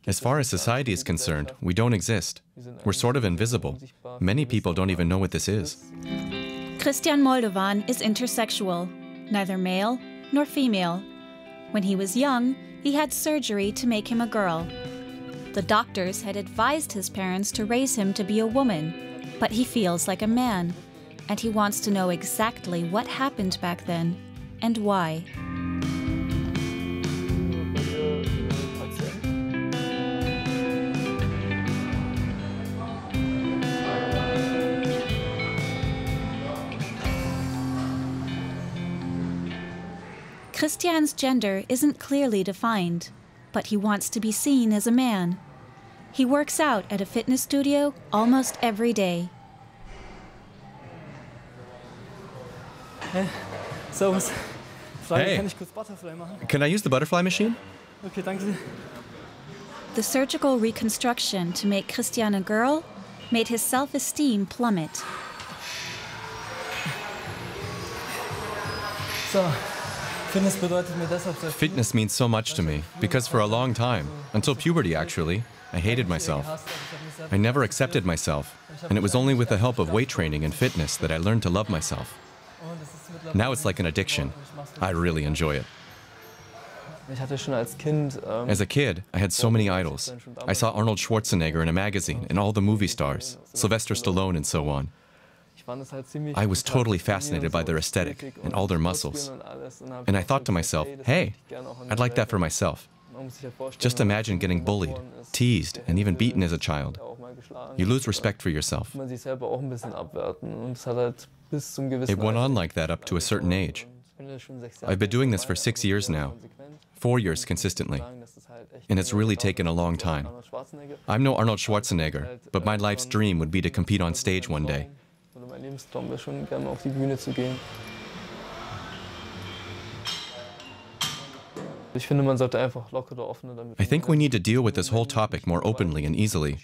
As far as society is concerned, we don't exist. We're sort of invisible. Many people don't even know what this is. Christian Moldovan is intersexual, neither male nor female. When he was young, he had surgery to make him a girl. The doctors had advised his parents to raise him to be a woman, but he feels like a man, and he wants to know exactly what happened back then and why. Christian's gender isn't clearly defined, but he wants to be seen as a man. He works out at a fitness studio almost every day. Hey, servus. Hey. Kann ich kurz Butterfly machen? Can I use the butterfly machine? Okay, danke. The surgical reconstruction to make Christian a girl made his self-esteem plummet. So, Fitness bedeutet mir deshalb sehr viel. Fitness means so much to me, because for a long time, until puberty actually, I hated myself. I never accepted myself, and it was only with the help of weight training and fitness that I learned to love myself. Now it's like an addiction. I really enjoy it. As a kid, I had so many idols. I saw Arnold Schwarzenegger in a magazine and all the movie stars, Sylvester Stallone and so on. I was totally fascinated by their aesthetic and all their muscles. And I thought to myself, hey, I'd like that for myself. Just imagine getting bullied, teased, and even beaten as a child. You lose respect for yourself. It went on like that up to a certain age. I've been doing this for 6 years now, 4 years consistently, and it's really taken a long time. I'm no Arnold Schwarzenegger, but my life's dream would be to compete on stage one day. I think we need to deal with this whole topic more openly and easily.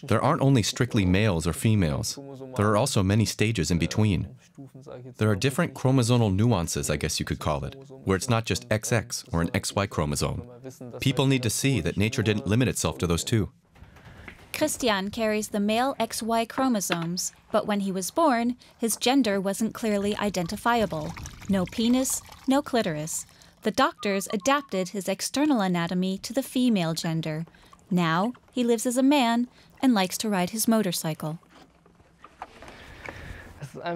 There aren't only strictly males or females. There are also many stages in between. There are different chromosomal nuances, I guess you could call it, where it's not just XX or an XY chromosome. People need to see that nature didn't limit itself to those two. Christian carries the male XY chromosomes, but when he was born, his gender wasn't clearly identifiable. No penis, no clitoris. The doctors adapted his external anatomy to the female gender. Now, he lives as a man and likes to ride his motorcycle.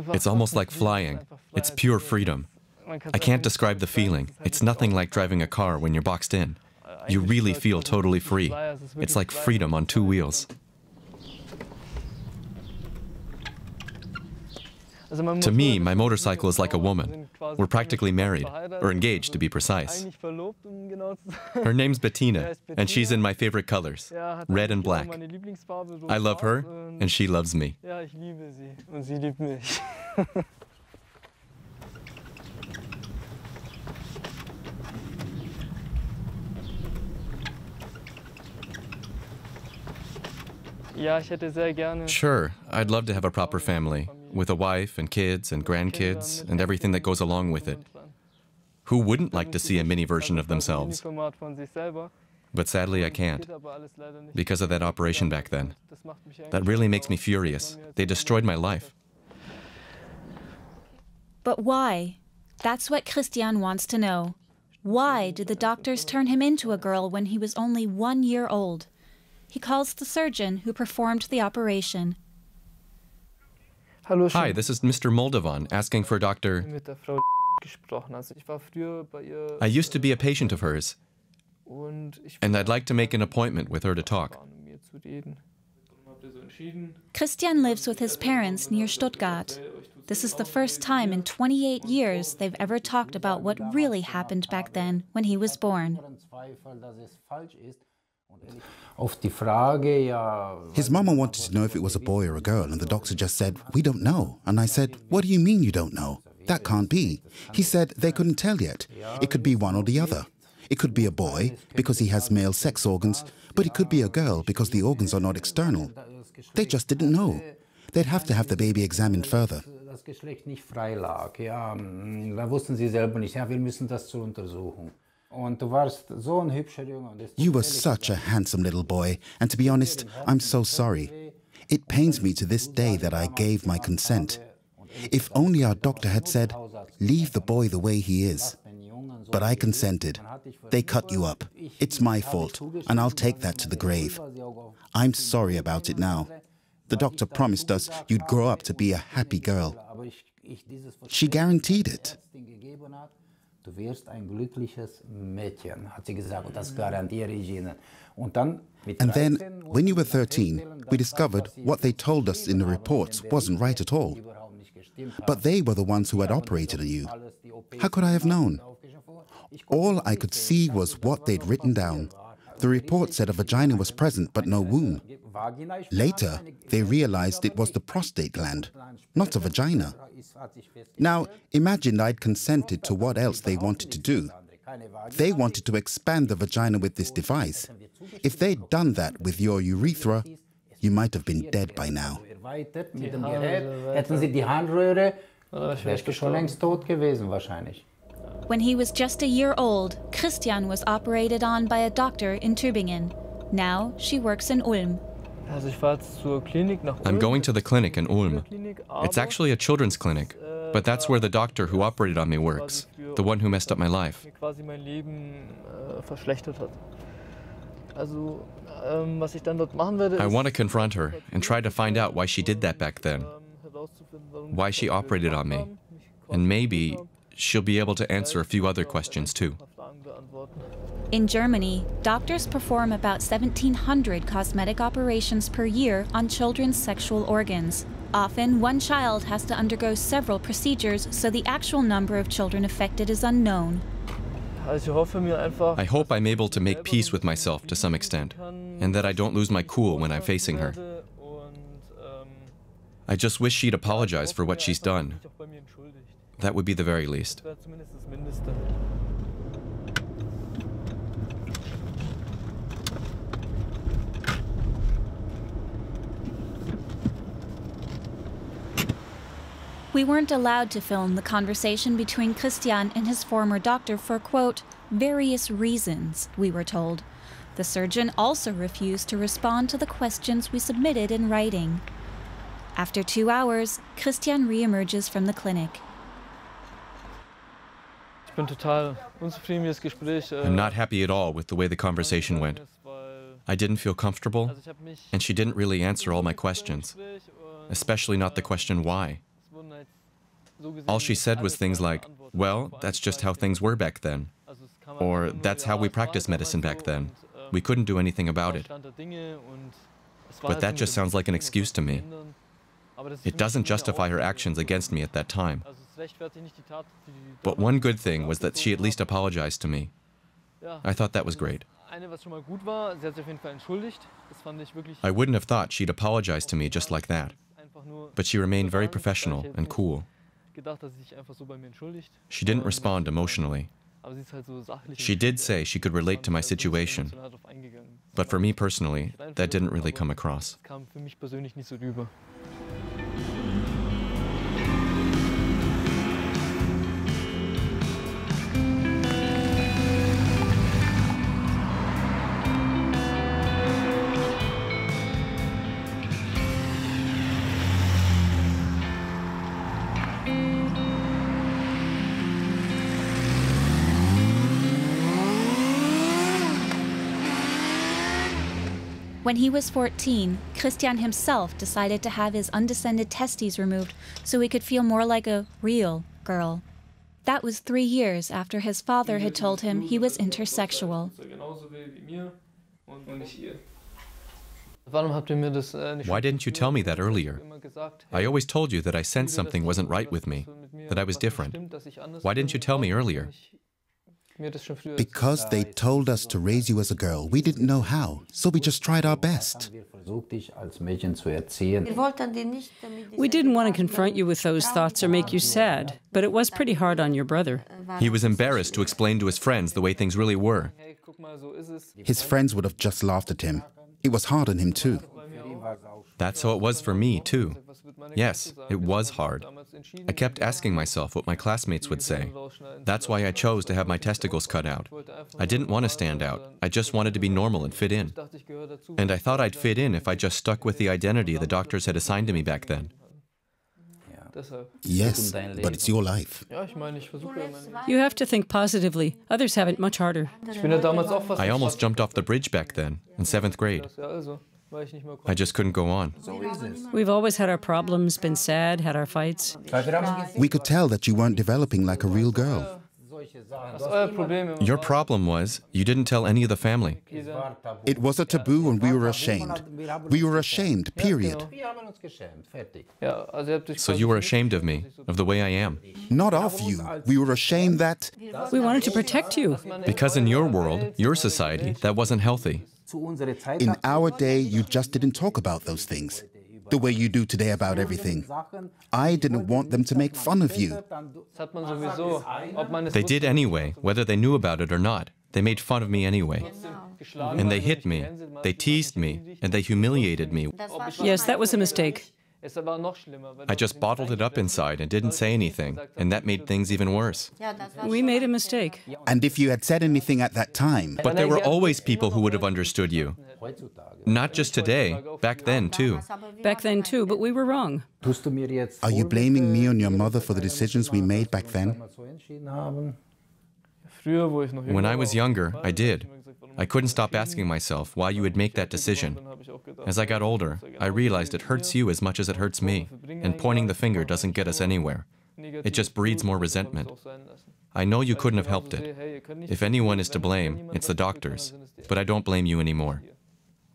It's almost like flying. It's pure freedom. I can't describe the feeling. It's nothing like driving a car when you're boxed in. You really feel totally free. It's like freedom on two wheels. To me, my motorcycle is like a woman. We're practically married, or engaged to be precise. Her name's Bettina, and she's in my favorite colors, red and black. I love her, and she loves me. Sure, I'd love to have a proper family, with a wife and kids and grandkids and everything that goes along with it. Who wouldn't like to see a mini version of themselves? But sadly I can't, because of that operation back then. That really makes me furious. They destroyed my life. But why? That's what Christian wants to know. Why did the doctors turn him into a girl when he was only 1 year old? He calls the surgeon who performed the operation. Hi, this is Mr. Moldovan asking for Dr. I used to be a patient of hers, and I'd like to make an appointment with her to talk. Christian lives with his parents near Stuttgart. This is the first time in 28 years they've ever talked about what really happened back then when he was born. His mama wanted to know if it was a boy or a girl, and the doctor just said, "We don't know." And I said, "What do you mean you don't know? That can't be." He said they couldn't tell yet. It could be one or the other. It could be a boy, because he has male sex organs, but it could be a girl, because the organs are not external. They just didn't know. They'd have to have the baby examined further. You were such a handsome little boy, and to be honest, I'm so sorry. It pains me to this day that I gave my consent. If only our doctor had said, leave the boy the way he is. But I consented. They cut you up. It's my fault, and I'll take that to the grave. I'm sorry about it now. The doctor promised us you'd grow up to be a happy girl. She guaranteed it. Du wirst ein glückliches Mädchen, hat sie gesagt, und das garantiere ich Ihnen. Und dann And then, when you were 13, we discovered what they told us in the reports wasn't right at all. But they were the ones who had operated on you. How could I have known? All I could see was what they'd written down. The report said a vagina was present, but no womb. Later, they realized it was the prostate gland, not a vagina. Now, imagine I'd consented to what else they wanted to do. They wanted to expand the vagina with this device. If they'd done that with your urethra, you might have been dead by now. Hätten Sie die Harnröhre, wärst du schon längst tot gewesen wahrscheinlich. When he was just a year old, Christian was operated on by a doctor in Tübingen. Now she works in Ulm. I'm going to the clinic in Ulm. It's actually a children's clinic, but that's where the doctor who operated on me works, the one who messed up my life. I want to confront her and try to find out why she did that back then, why she operated on me, and maybe she'll be able to answer a few other questions too. In Germany, doctors perform about 1,700 cosmetic operations per year on children's sexual organs. Often, one child has to undergo several procedures, so the actual number of children affected is unknown. I hope I'm able to make peace with myself to some extent, and that I don't lose my cool when I'm facing her. I just wish she'd apologize for what she's done. That would be the very least. We weren't allowed to film the conversation between Christian and his former doctor for, quote, various reasons, we were told. The surgeon also refused to respond to the questions we submitted in writing. After 2 hours, Christian re-emerges from the clinic. I'm not happy at all with the way the conversation went. I didn't feel comfortable, and she didn't really answer all my questions, especially not the question why. All she said was things like, well, that's just how things were back then, or that's how we practiced medicine back then. We couldn't do anything about it. But that just sounds like an excuse to me. It doesn't justify her actions against me at that time. But one good thing was that she at least apologized to me. I thought that was great. I wouldn't have thought she'd apologize to me just like that. But she remained very professional and cool. She didn't respond emotionally. She did say she could relate to my situation. But for me personally, that didn't really come across. When he was 14, Christian himself decided to have his undescended testes removed so he could feel more like a real girl. That was 3 years after his father had told him he was intersexual. Why didn't you tell me that earlier? I always told you that I sensed something wasn't right with me, that I was different. Why didn't you tell me earlier? Because they told us to raise you as a girl. We didn't know how, so we just tried our best. We didn't want to confront you with those thoughts or make you sad, but it was pretty hard on your brother. He was embarrassed to explain to his friends the way things really were. His friends would have just laughed at him. It was hard on him too. That's how it was for me, too. Yes, it was hard. I kept asking myself what my classmates would say. That's why I chose to have my testicles cut out. I didn't want to stand out. I just wanted to be normal and fit in. And I thought I'd fit in if I just stuck with the identity the doctors had assigned to me back then. Yes, but it's your life. You have to think positively. Others have it much harder. I almost jumped off the bridge back then, in 7th grade. I just couldn't go on. We've always had our problems, been sad, had our fights. We could tell that you weren't developing like a real girl. Your problem was you didn't tell any of the family. It was a taboo and we were ashamed. We were ashamed, period. So you were ashamed of me, of the way I am. Not of you. We were ashamed that... We wanted to protect you. Because in your world, your society, that wasn't healthy. In our day, you just didn't talk about those things, the way you do today about everything. I didn't want them to make fun of you. They did anyway, whether they knew about it or not. They made fun of me anyway. And they hit me, they teased me, and they humiliated me. Yes, that was a mistake. I just bottled it up inside and didn't say anything, and that made things even worse. We made a mistake. And if you had said anything at that time... But there were always people who would have understood you. Not just today, back then too. Back then too, but we were wrong. Are you blaming me and your mother for the decisions we made back then? When I was younger, I did. I couldn't stop asking myself why you would make that decision. As I got older, I realized it hurts you as much as it hurts me, and pointing the finger doesn't get us anywhere. It just breeds more resentment. I know you couldn't have helped it. If anyone is to blame, it's the doctors. But I don't blame you anymore.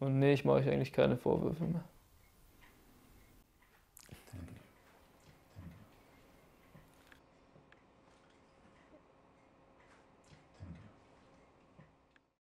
Und nee, ich mache euch eigentlich keine Vorwürfe mehr.